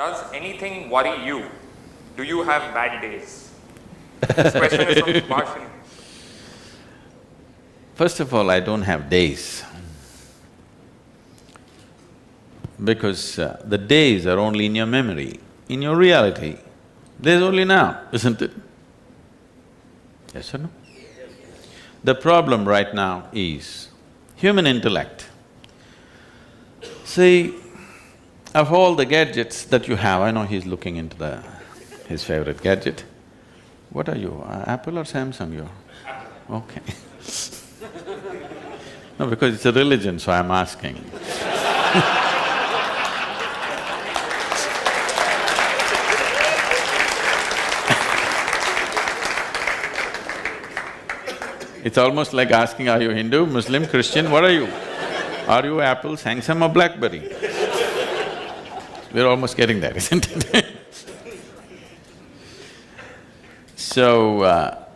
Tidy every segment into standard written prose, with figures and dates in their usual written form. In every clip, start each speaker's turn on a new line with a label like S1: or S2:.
S1: Does anything worry you? Do you have bad days? This question is from Bhashan.
S2: First of all, I don't have days. Because the days are only in your memory. In your reality, there's only now, isn't it? Yes or no? The problem right now is human intellect. See, of all the gadgets that you have, I know he's looking into his favorite gadget. What are you, Apple or Samsung you're? Okay. No, because it's a religion, so I'm asking. It's almost like asking, are you Hindu, Muslim, Christian, what are you? Are you Apple, Samsung or BlackBerry? We're almost getting there, isn't it? So,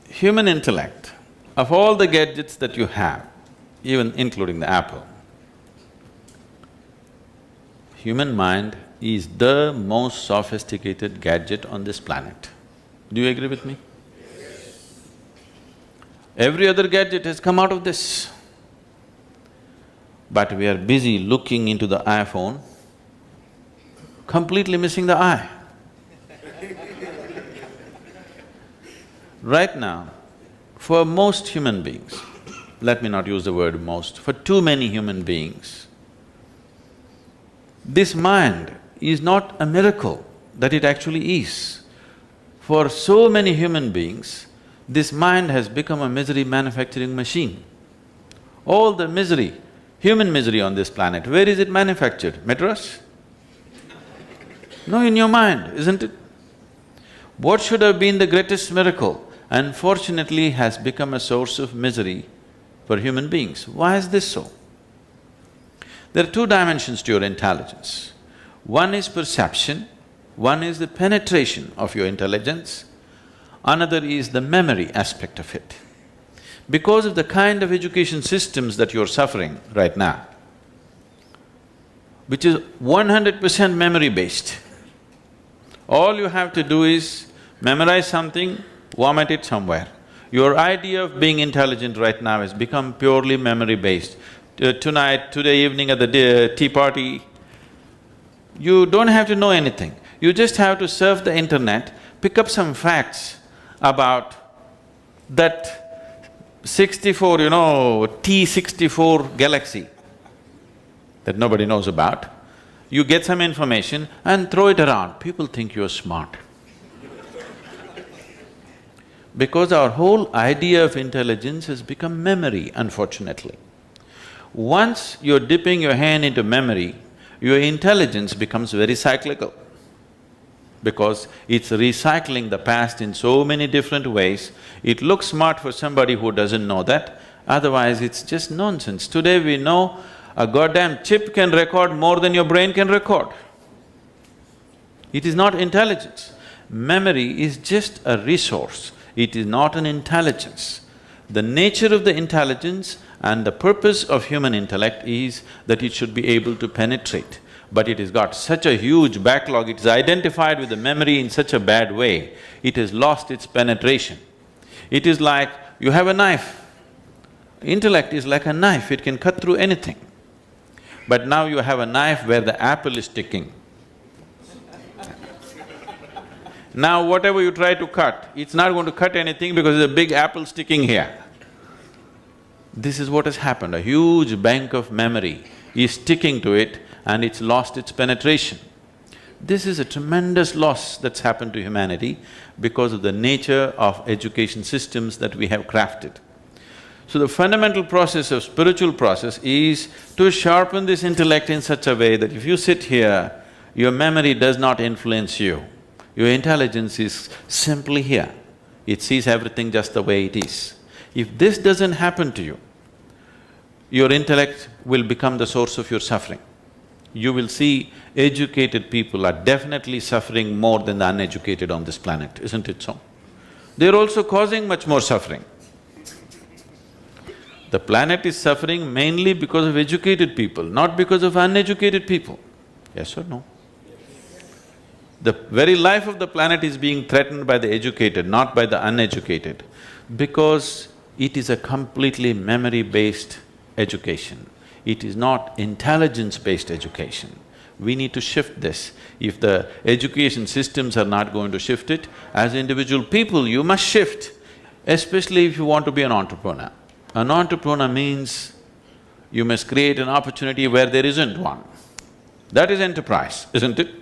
S2: human intellect, of all the gadgets that you have, even including the Apple, human mind is the most sophisticated gadget on this planet. Do you agree with me? Every other gadget has come out of this. But we are busy looking into the iPhone, completely missing the eye. Right now, for most human beings, let me not use the word most, for too many human beings, this mind is not a miracle that it actually is. For so many human beings, this mind has become a misery manufacturing machine. All the misery, human misery on this planet, where is it manufactured? Madras? No, in your mind, isn't it? What should have been the greatest miracle, unfortunately has become a source of misery for human beings. Why is this so? There are two dimensions to your intelligence. One is perception, one is the penetration of your intelligence, another is the memory aspect of it. Because of the kind of education systems that you're suffering right now, which is 100% memory-based, all you have to do is memorize something, vomit it somewhere. Your idea of being intelligent right now has become purely memory-based. Today evening at the tea party, you don't have to know anything. You just have to surf the internet, pick up some facts about that 64, T64 galaxy that nobody knows about. You get some information and throw it around, people think you're smart. Because our whole idea of intelligence has become memory, unfortunately. Once you're dipping your hand into memory, your intelligence becomes very cyclical. Because it's recycling the past in so many different ways, it looks smart for somebody who doesn't know that, otherwise it's just nonsense. Today we know a goddamn chip can record more than your brain can record. It is not intelligence. Memory is just a resource, it is not an intelligence. The nature of the intelligence and the purpose of human intellect is that it should be able to penetrate. But it has got such a huge backlog, it is identified with the memory in such a bad way, it has lost its penetration. It is like you have a knife. Intellect is like a knife, it can cut through anything. But now you have a knife where the apple is sticking. Now whatever you try to cut, it's not going to cut anything because there's a big apple sticking here. This is what has happened, a huge bank of memory is sticking to it and it's lost its penetration. This is a tremendous loss that's happened to humanity because of the nature of education systems that we have crafted. So the fundamental process of spiritual process is to sharpen this intellect in such a way that if you sit here, your memory does not influence you. Your intelligence is simply here, it sees everything just the way it is. If this doesn't happen to you, your intellect will become the source of your suffering. You will see educated people are definitely suffering more than the uneducated on this planet, isn't it so? They're also causing much more suffering. The planet is suffering mainly because of educated people, not because of uneducated people. Yes or no? The very life of the planet is being threatened by the educated, not by the uneducated, because it is a completely memory-based education. It is not intelligence-based education. We need to shift this. If the education systems are not going to shift it, as individual people, you must shift, especially if you want to be an entrepreneur. An entrepreneur means you must create an opportunity where there isn't one. That is enterprise, isn't it?